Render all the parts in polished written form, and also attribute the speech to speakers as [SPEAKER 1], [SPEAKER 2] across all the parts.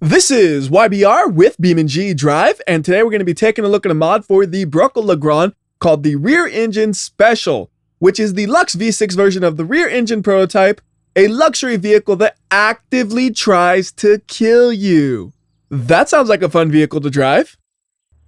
[SPEAKER 1] This is WhyBeAre with BeamNG.drive, and today we're going to be taking a look at a mod for the LeGran called the Rear Engine Special, which is the Lux V6 version of the rear engine prototype, a luxury vehicle that actively tries to kill you. That sounds like a fun vehicle to drive.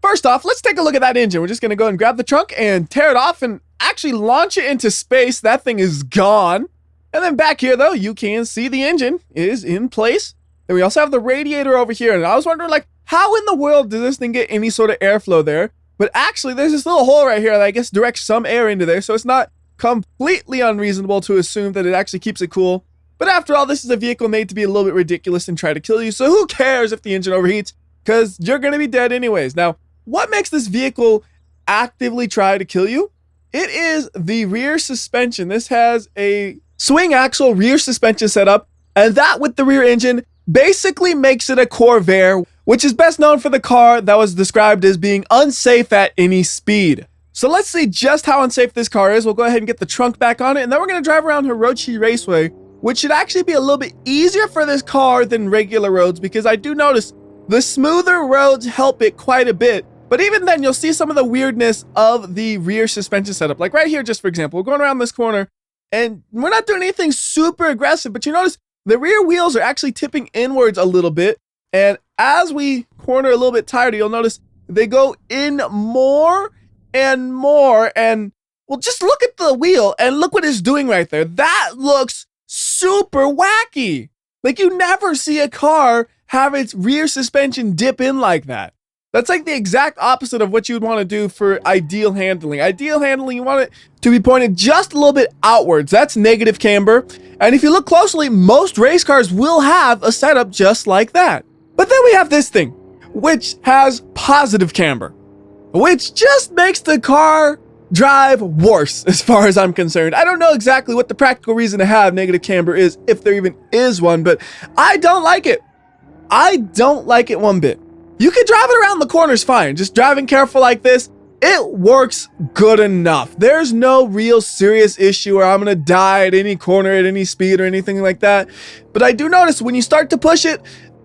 [SPEAKER 1] First off, let's take a look at that engine. We're just going to go and grab the trunk and tear it off and actually launch it into space. That thing is gone. And then back here, though, you can see the engine is in place. Then we also have the radiator over here, and I was wondering, like, how in the world does this thing get any sort of airflow there? But actually, there's this little hole right here that I guess directs some air into there, so it's not completely unreasonable to assume that it actually keeps it cool. But after all, this is a vehicle made to be a little bit ridiculous and try to kill you, so who cares if the engine overheats? Because you're going to be dead anyways. Now, what makes this vehicle actively try to kill you? It is the rear suspension. This has a swing axle rear suspension setup, and that with the rear engine basically makes it a Corvair, which is best known for the car that was described as being unsafe at any speed. So let's see just how unsafe this car is. We'll go ahead and get the trunk back on it, and then we're going to drive around Hirochi Raceway, which should actually be a little bit easier for this car than regular roads, because I do notice the smoother roads help it quite a bit. But even then, you'll see some of the weirdness of the rear suspension setup. Like right here, just for example, we're going around this corner, and we're not doing anything super aggressive, but you notice the rear wheels are actually tipping inwards a little bit, and as we corner a little bit tighter, you'll notice they go in more and more, and well, just look at the wheel and look what it's doing right there. That looks super wacky. Like, you never see a car have its rear suspension dip in like that. That's like the exact opposite of what you would want to do for ideal handling. Ideal handling, you want it to be pointed just a little bit outwards. That's negative camber. And if you look closely, most race cars will have a setup just like that. But then we have this thing, which has positive camber, which just makes the car drive worse as far as I'm concerned. I don't know exactly what the practical reason to have negative camber is, if there even is one, but I don't like it. I don't like it one bit. You can drive it around the corners fine. Just driving careful like this, it works good enough. There's no real serious issue where I'm gonna die at any corner at any speed or anything like that. But I do notice when you start to push it,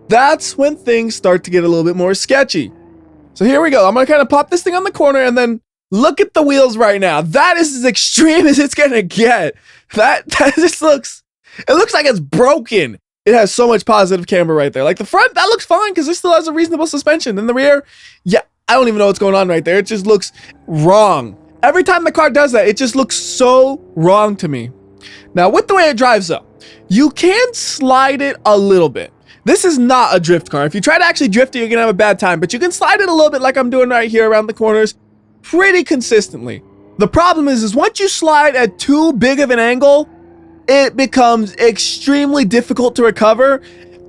[SPEAKER 1] that's when things start to get a little bit more sketchy. So here we go. I'm gonna kind of pop this thing on the corner, and then look at the wheels right now. That is as extreme as it's gonna get. That just looks, it looks like it's broken. It has so much positive camber right there. Like the front, that looks fine because it still has a reasonable suspension. And the rear, yeah, I don't even know what's going on right there. It just looks wrong. Every time the car does that, it just looks so wrong to me. Now, with the way it drives though, you can slide it a little bit. This is not a drift car. If you try to actually drift it, you're gonna have a bad time, but you can slide it a little bit like I'm doing right here around the corners pretty consistently. The problem is once you slide at too big of an angle, it becomes extremely difficult to recover,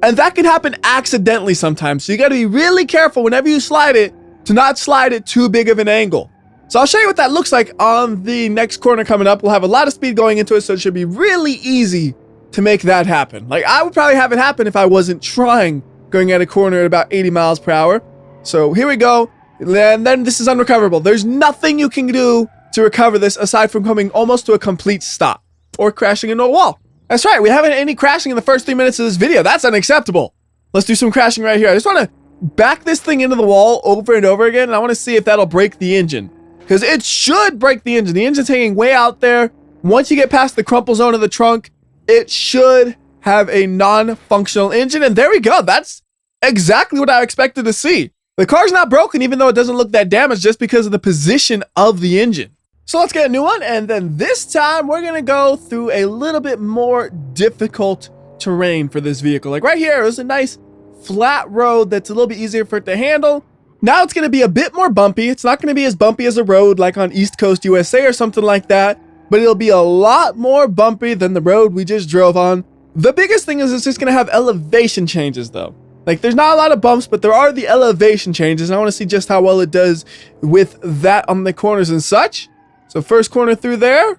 [SPEAKER 1] and that can happen accidentally sometimes. So you got to be really careful whenever you slide it to not slide at too big of an angle. So I'll show you what that looks like on the next corner coming up. We'll have a lot of speed going into it, so it should be really easy to make that happen. Like, I would probably have it happen if I wasn't trying going at a corner at about 80 miles per hour. So here we go. And then this is unrecoverable. There's nothing you can do to recover this aside from coming almost to a complete stop or crashing into a wall. That's right, we haven't had any crashing in the first 3 minutes of this video. That's unacceptable. Let's do some crashing right here. I just want to back this thing into the wall over and over again, and I want to see if that'll break the engine, because it should break the engine. The engine's hanging way out there. Once you get past the crumple zone of the trunk, it should have a non-functional engine, and there we go. That's exactly what I expected to see. The car's not broken, even though it doesn't look that damaged, just because of the position of the engine. So let's get a new one, and then this time we're gonna go through a little bit more difficult terrain for this vehicle. Like right here, it's a nice flat road that's a little bit easier for it to handle. Now it's gonna be a bit more bumpy. It's not gonna be as bumpy as a road like on East Coast USA or something like that, but it'll be a lot more bumpy than the road we just drove on. The biggest thing is it's just gonna have elevation changes though. Like, there's not a lot of bumps, but there are the elevation changes, and I wanna see just how well it does with that on the corners and such. So first corner through there,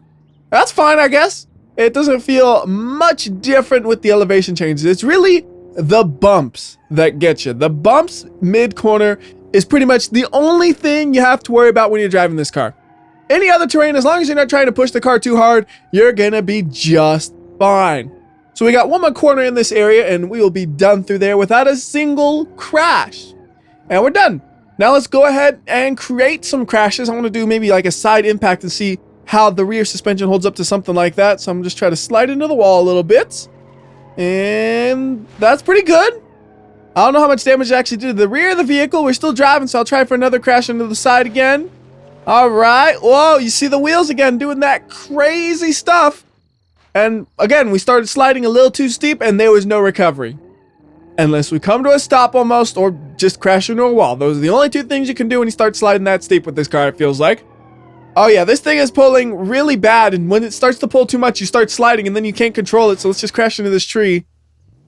[SPEAKER 1] that's fine, I guess. It doesn't feel much different with the elevation changes. It's really the bumps that get you. The bumps mid-corner is pretty much the only thing you have to worry about when you're driving this car. Any other terrain, as long as you're not trying to push the car too hard, you're gonna be just fine. So we got one more corner in this area and we will be done through there without a single crash. And we're done. Now let's go ahead and create some crashes. I want to do maybe like a side impact and see how the rear suspension holds up to something like that. So I'm just trying to slide into the wall a little bit. And that's pretty good. I don't know how much damage it actually did to the rear of the vehicle. We're still driving, so I'll try for another crash into the side again. All right. Whoa, you see the wheels again doing that crazy stuff. And again, we started sliding a little too steep and there was no recovery. Unless we come to a stop almost or just crash into a wall. Those are the only two things you can do when you start sliding that steep with this car, it feels like. Oh yeah, this thing is pulling really bad, and when it starts to pull too much, you start sliding and then you can't control it, so let's just crash into this tree.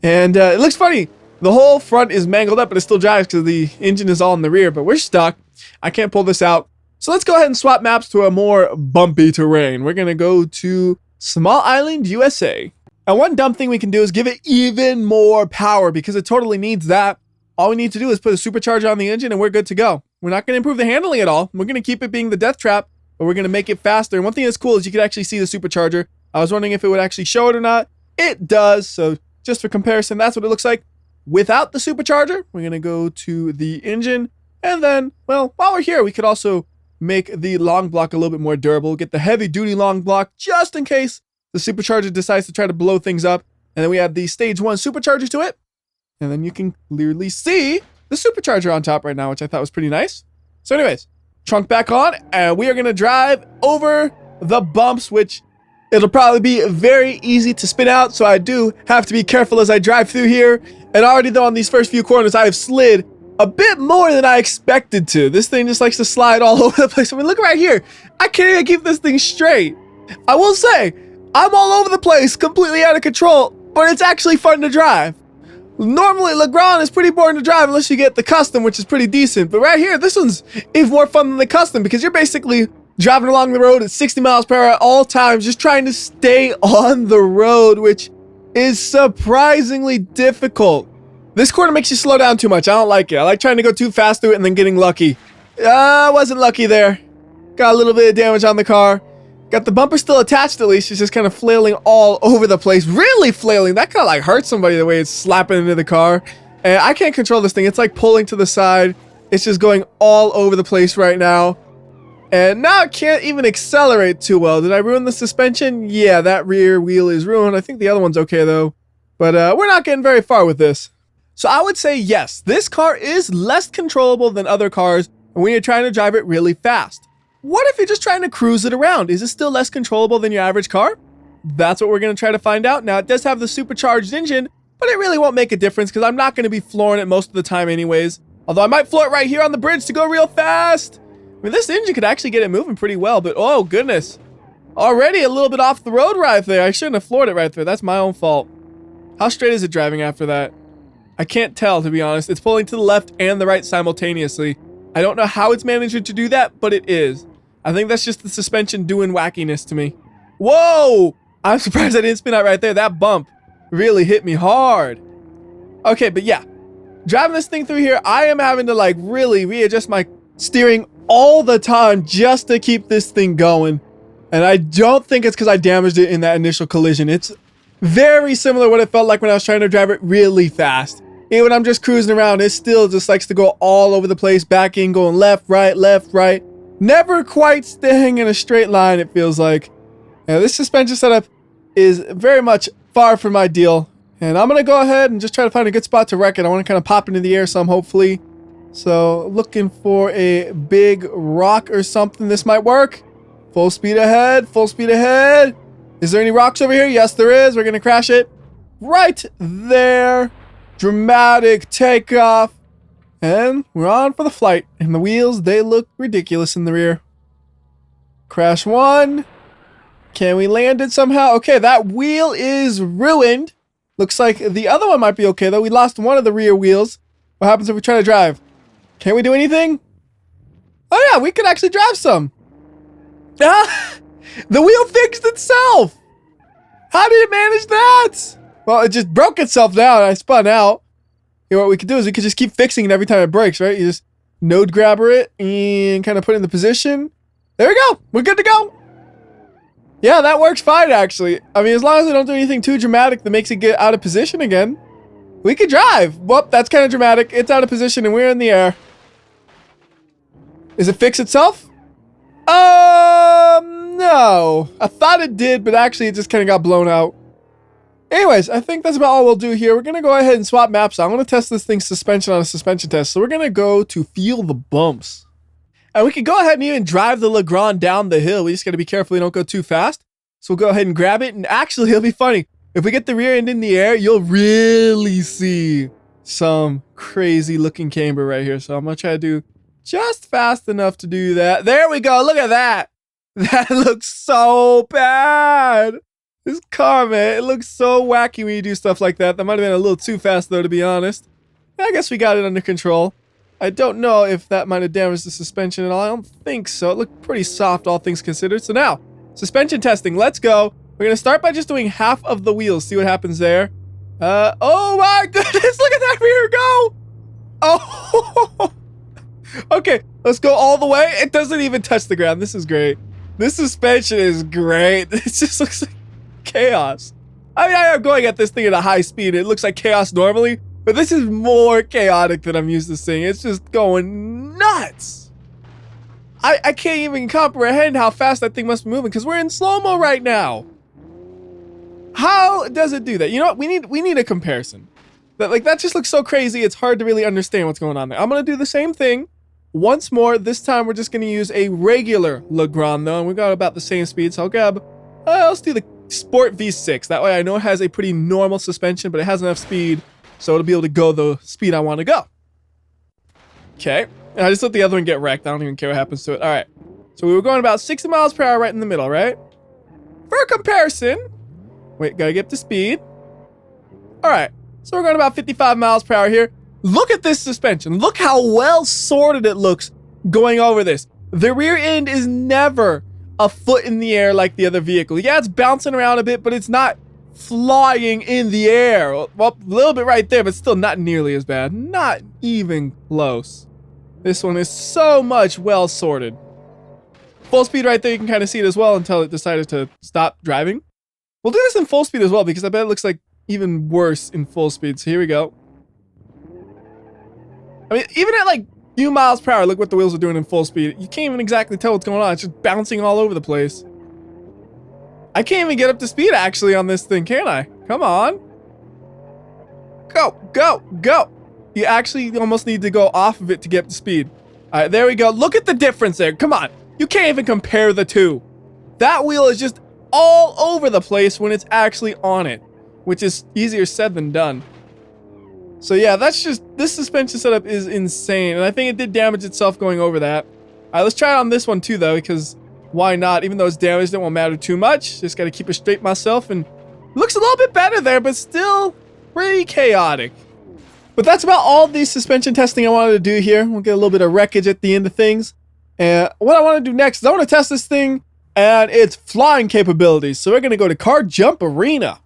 [SPEAKER 1] And it looks funny. The whole front is mangled up, but it still drives because the engine is all in the rear, but we're stuck. I can't pull this out. So let's go ahead and swap maps to a more bumpy terrain. We're going to go to Small Island, USA. And one dumb thing we can do is give it even more power because it totally needs that. All we need to do is put a supercharger on the engine and we're good to go. We're not going to improve the handling at all. We're going to keep it being the death trap, but we're going to make it faster. And one thing that's cool is you can actually see the supercharger. I was wondering if it would actually show it or not. It does. So just for comparison, that's what it looks like without the supercharger. We're going to go to the engine. And then, well, while we're here, we could also make the long block a little bit more durable. Get the heavy duty long block just in case the supercharger decides to try to blow things up. And then we add the stage 1 supercharger to it. And then you can clearly see the supercharger on top right now, which I thought was pretty nice. So anyways, trunk back on, and we are going to drive over the bumps, which it'll probably be very easy to spin out. So I do have to be careful as I drive through here. And already though on these first few corners, I have slid a bit more than I expected to. This thing just likes to slide all over the place. I mean, look right here. I can't even keep this thing straight. I will say, I'm all over the place, completely out of control, but it's actually fun to drive. Normally, LeGran is pretty boring to drive unless you get the custom, which is pretty decent. But right here, this one's even more fun than the custom because you're basically driving along the road at 60 miles per hour at all times, just trying to stay on the road, which is surprisingly difficult. This corner makes you slow down too much. I don't like it. I like trying to go too fast through it and then getting lucky. I wasn't lucky there. Got a little bit of damage on the car. Got the bumper still attached at least. It's just kind of flailing all over the place. Really flailing. That kind of like hurts somebody the way it's slapping into the car. And I can't control this thing. It's like pulling to the side. It's just going all over the place right now. And now it can't even accelerate too well. Did I ruin the suspension? Yeah, that rear wheel is ruined. I think the other one's okay though. But we're not getting very far with this. So I would say yes, this car is less controllable than other cars when you're trying to drive it really fast. What if you're just trying to cruise it around? Is it still less controllable than your average car? That's what we're going to try to find out. Now, it does have the supercharged engine, but it really won't make a difference because I'm not going to be flooring it most of the time anyways. Although I might floor it right here on the bridge to go real fast. I mean, this engine could actually get it moving pretty well, but oh goodness. Already a little bit off the road right there. I shouldn't have floored it right there. That's my own fault. How straight is it driving after that? I can't tell, to be honest. It's pulling to the left and the right simultaneously. I don't know how it's managing to do that, but it is. I think that's just the suspension doing wackiness to me. Whoa! I'm surprised I didn't spin out right there. That bump really hit me hard. Okay, but yeah. Driving this thing through here, I am having to like really readjust my steering all the time just to keep this thing going. And I don't think it's because I damaged it in that initial collision. It's very similar to what it felt like when I was trying to drive it really fast. Even when I'm just cruising around, it still just likes to go all over the place, backing, going left, right. Never quite staying in a straight line, it feels like. Now, this suspension setup is very much far from ideal. And I'm going to go ahead and just try to find a good spot to wreck it. I want to kind of pop into the air some, hopefully. So, looking for a big rock or something. This might work. Full speed ahead, full speed ahead. Is there any rocks over here? Yes, there is. We're going to crash it right there. Dramatic takeoff. And we're on for the flight. And the wheels, they look ridiculous in the rear. Crash one. Can we land it somehow? Okay, that wheel is ruined. Looks like the other one might be okay, though. We lost one of the rear wheels. What happens if we try to drive? Can we do anything? Oh, yeah, we could actually drive some. Ah, the wheel fixed itself. How did it manage that? Well, it just broke itself down. I spun out. You know, what we could do is we could just keep fixing it every time it breaks, right? You just node grabber it and kind of put it in the position. There we go. We're good to go. Yeah, that works fine, actually. I mean, as long as I don't do anything too dramatic that makes it get out of position again, we could drive. Well, that's kind of dramatic. It's out of position and we're in the air. Is it fix itself? No. I thought it did, but actually it just kind of got blown out. Anyways, I think that's about all we'll do here. We're going to go ahead and swap maps. I'm going to test this thing's suspension on a suspension test. So we're going to go to feel the bumps. And we can go ahead and even drive the LeGran down the hill. We just got to be careful we don't go too fast. So we'll go ahead and grab it. And actually, it'll be funny. If we get the rear end in the air, you'll really see some crazy looking camber right here. So I'm going to try to do just fast enough to do that. There we go. Look at that. That looks so bad. This car, man, it looks so wacky when you do stuff like that. That might have been a little too fast, though, to be honest. I guess we got it under control. I don't know if that might have damaged the suspension at all. I don't think so. It looked pretty soft, all things considered. So now, suspension testing. Let's go. We're going to start by just doing half of the wheels. See what happens there. Oh, my goodness. Look at that rear go. Oh, okay. Let's go all the way. It doesn't even touch the ground. This is great. This suspension is great. It just looks like chaos. I mean, I am going at this thing at a high speed. It looks like chaos normally, but this is more chaotic than I'm used to seeing. It's just going nuts. I can't even comprehend how fast that thing must be moving because we're in slow-mo right now. How does it do that? You know what? We need a comparison. That just looks so crazy. It's hard to really understand what's going on there. I'm going to do the same thing once more. This time we're just going to use a regular LeGran though, and we got about the same speed. So I'll grab, let's do the Sport V6. That way I know it has a pretty normal suspension, but it has enough speed so it'll be able to go the speed I want to go. Okay. And I just let the other one get wrecked. I don't even care what happens to it. All right. So we were going about 60 miles per hour right in the middle, right? For comparison, wait, gotta get up to speed. All right. So we're going about 55 miles per hour here. Look at this suspension. Look how well sorted it looks going over this. The rear end is never a foot in the air like the other vehicle. Yeah, it's bouncing around a bit, but it's not flying in the air. Well, a little bit right there, but still not nearly as bad. Not even close. This one is so much well sorted. Full speed right there, you can kind of see it as well until it decided to stop driving. We'll do this in full speed as well because I bet it looks like even worse in full speed. So here we go. I mean, even at like few miles per hour, look what the wheels are doing in full speed. You can't even exactly tell what's going on. It's just bouncing all over the place. I can't even get up to speed actually on this thing, can I? Come on. Go, go, go. You actually almost need to go off of it to get up to speed. All right, there we go. Look at the difference there. Come on. You can't even compare the two. That wheel is just all over the place when it's actually on it, which is easier said than done. So yeah, that's just, this suspension setup is insane. And I think it did damage itself going over that. All right, let's try it on this one too though, because why not? Even though it's damaged, it won't matter too much. Just got to keep it straight myself, and looks a little bit better there, but still pretty chaotic. But that's about all the suspension testing I wanted to do here. We'll get a little bit of wreckage at the end of things. And what I want to do next is I want to test this thing and its flying capabilities. So we're going to go to Car Jump Arena.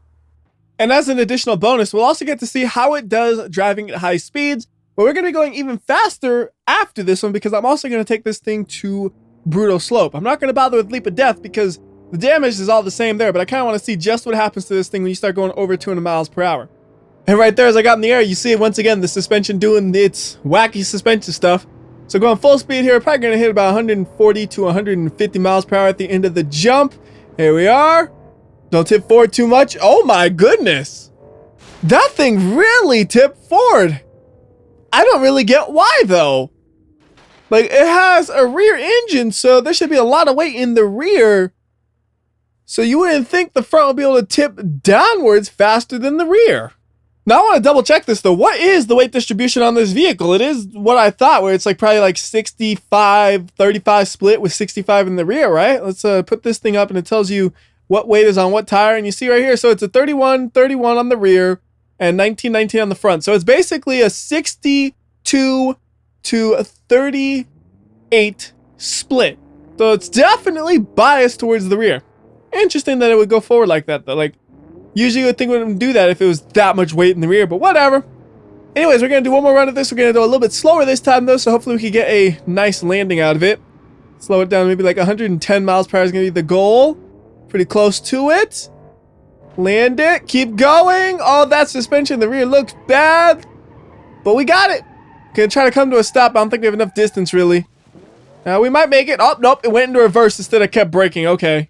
[SPEAKER 1] And as an additional bonus, we'll also get to see how it does driving at high speeds. But we're going to be going even faster after this one because I'm also going to take this thing to brutal slope. I'm not going to bother with Leap of Death because the damage is all the same there. But I kind of want to see just what happens to this thing when you start going over 200 miles per hour. And right there, as I got in the air, you see once again the suspension doing its wacky suspension stuff. So going full speed here, probably going to hit about 140 to 150 miles per hour at the end of the jump. Here we are. Don't tip forward too much. Oh my goodness. That thing really tipped forward. I don't really get why though. Like, it has a rear engine, so there should be a lot of weight in the rear. So you wouldn't think the front would be able to tip downwards faster than the rear. Now I want to double check this though. What is the weight distribution on this vehicle? It is what I thought, where it's like probably like 65-35 split with 65 in the rear, right? Let's put this thing up and it tells you what weight is on what tire. And you see right here, so it's a 31-31 on the rear and 19-19 on the front. So it's basically a 62 to a 38 split. So it's definitely biased towards the rear. Interesting that it would go forward like that though. Like, usually you would think it wouldn't do that if it was that much weight in the rear, but whatever. Anyways, we're going to do one more run of this. We're going to do a little bit slower this time though, so hopefully we can get a nice landing out of it. Slow it down, maybe like 110 miles per hour is going to be the goal. Pretty close to it. Land it. Keep going. Oh, that suspension in the rear looks bad. But we got it. Gonna try to come to a stop. I don't think we have enough distance, really. We might make it. Oh, nope. It went into reverse instead of kept braking. Okay.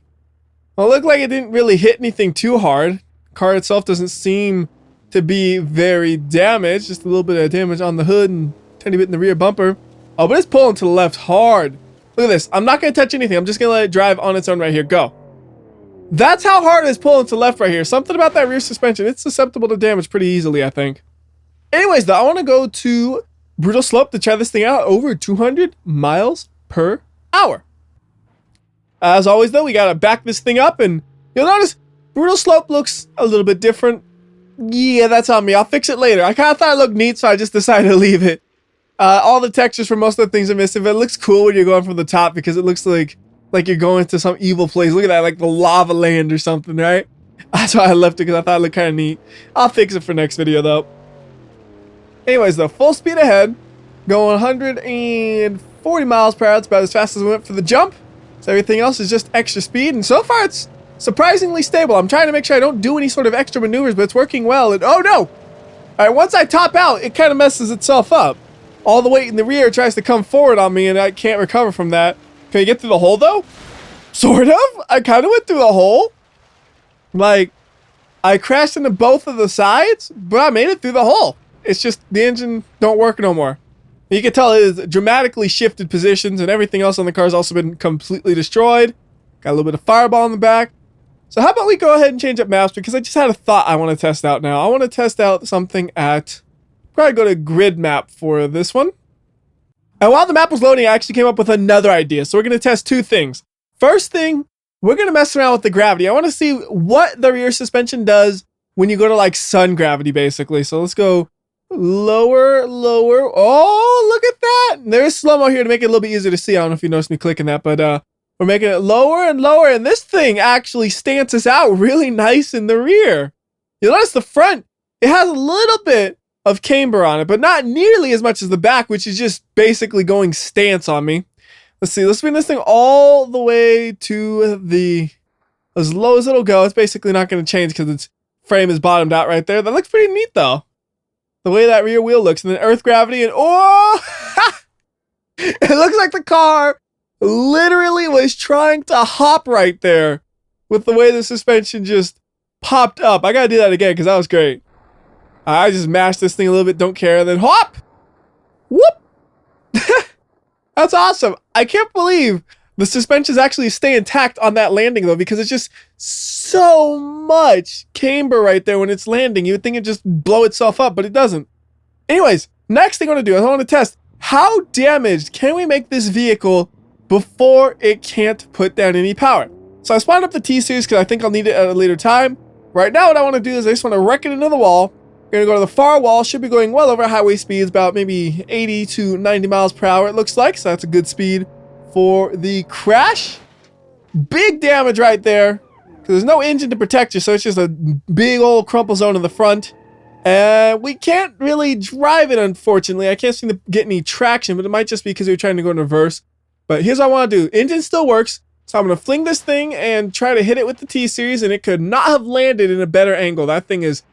[SPEAKER 1] Well, it looked like it didn't really hit anything too hard. The car itself doesn't seem to be very damaged. Just a little bit of damage on the hood and a tiny bit in the rear bumper. Oh, but it's pulling to the left hard. Look at this. I'm not going to touch anything. I'm just going to let it drive on its own right here. Go. That's how hard it is pulling to the left right here. Something about that rear suspension. It's susceptible to damage pretty easily, I think. Anyways, though, I want to go to Brutal Slope to try this thing out over 200 miles per hour. As always, though, we got to back this thing up, and you'll notice Brutal Slope looks a little bit different. Yeah, that's on me. I'll fix it later. I kind of thought it looked neat, so I just decided to leave it. All the textures for most of the things are missing, but it looks cool when you're going from the top because it looks like you're going to some evil place. Look at that, like the lava land or something, right? That's why I left it, because I thought it looked kind of neat. I'll fix it for next video, though. Anyways, though, full speed ahead. Going 140 miles per hour. It's about as fast as we went for the jump. So everything else is just extra speed. And so far, it's surprisingly stable. I'm trying to make sure I don't do any sort of extra maneuvers, but it's working well. And oh, no! All right, once I top out, it kind of messes itself up. All the weight in the rear tries to come forward on me, and I can't recover from that. Can I get through the hole, though? Sort of. I kind of went through the hole. Like, I crashed into both of the sides, but I made it through the hole. It's just the engine don't work no more. You can tell it is dramatically shifted positions, and everything else on the car has also been completely destroyed. Got a little bit of fireball in the back. So how about we go ahead and change up maps, because I just had a thought I want to test out now. I want to test out something at... Probably go to grid map for this one. And while the map was loading, I actually came up with another idea. So we're going to test two things. First thing, we're going to mess around with the gravity. I want to see what the rear suspension does when you go to like sun gravity, basically. So let's go lower, lower. Oh, look at that. There's slow-mo here to make it a little bit easier to see. I don't know if you noticed me clicking that, but we're making it lower and lower. And this thing actually stances out really nice in the rear. You'll notice the front, it has a little bit of camber on it, but not nearly as much as the back, which is just basically going stance on me. Let's see, let's bring this thing all the way to the as low as it'll go. It's basically not going to change because its frame is bottomed out right there. That looks pretty neat though, the way that rear wheel looks. And then earth gravity, and oh, it looks like the car literally was trying to hop right there with the way the suspension just popped up. I gotta do that again because that was great. I just mashed this thing a little bit, don't care, and then hop! Whoop! That's awesome. I can't believe the suspensions actually stay intact on that landing, though, because it's just so much camber right there when it's landing. You would think it'd just blow itself up, but it doesn't. Anyways, next thing I want to do is I want to test how damaged can we make this vehicle before it can't put down any power. So I spawned up the T-Series because I think I'll need it at a later time. Right now, what I want to do is I just want to wreck it into the wall. We're going to go to the far wall. Should be going well over highway speeds, about maybe 80 to 90 miles per hour, it looks like. So that's a good speed for the crash. Big damage right there, because there's no engine to protect you, so it's just a big old crumple zone in the front. And we can't really drive it, unfortunately. I can't seem to get any traction, but it might just be because we were trying to go in reverse. But here's what I want to do. Engine still works, so I'm going to fling this thing and try to hit it with the T-Series, and it could not have landed in a better angle. That thing is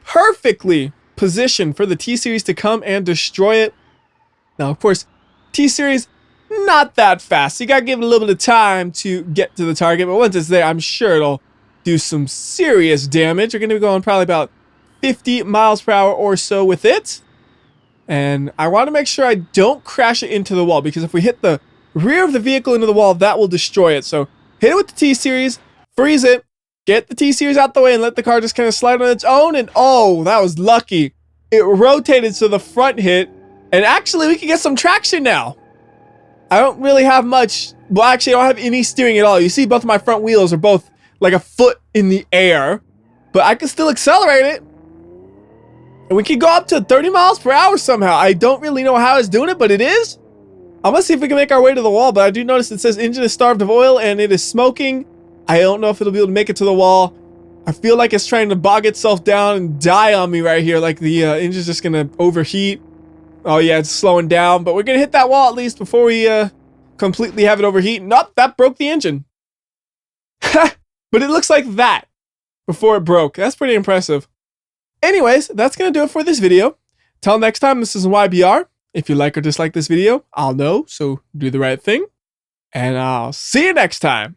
[SPEAKER 1] perfectly positioned for the T-Series to come and destroy it. Now, of course, T-Series, not that fast. So you got to give it a little bit of time to get to the target, but once it's there, I'm sure it'll do some serious damage. We're going to be going probably about 50 miles per hour or so with it. And I want to make sure I don't crash it into the wall, because if we hit the rear of the vehicle into the wall, that will destroy it. So hit it with the T-Series, freeze it, get the T-Series out the way, and let the car just kind of slide on its own. And oh, that was lucky. It rotated so the front hit, and actually we can get some traction now. I don't really have much. Well, actually, I don't have any steering at all. You see, both of my front wheels are both like a foot in the air, but I can still accelerate it. And we can go up to 30 miles per hour somehow. I don't really know how it's doing it, but it is. I'm gonna see if we can make our way to the wall, but I do notice it says engine is starved of oil and it is smoking. I don't know if it'll be able to make it to the wall. I feel like it's trying to bog itself down and die on me right here, like the engine's just gonna overheat. Oh yeah, it's slowing down, but we're gonna hit that wall at least before we completely have it overheat. Nope, that broke the engine. but it looks like that before it broke. That's pretty impressive. Anyways, that's going to do it for this video. Till next time, this is WhyBeAre. If you like or dislike this video, I'll know, so do the right thing. And I'll see you next time.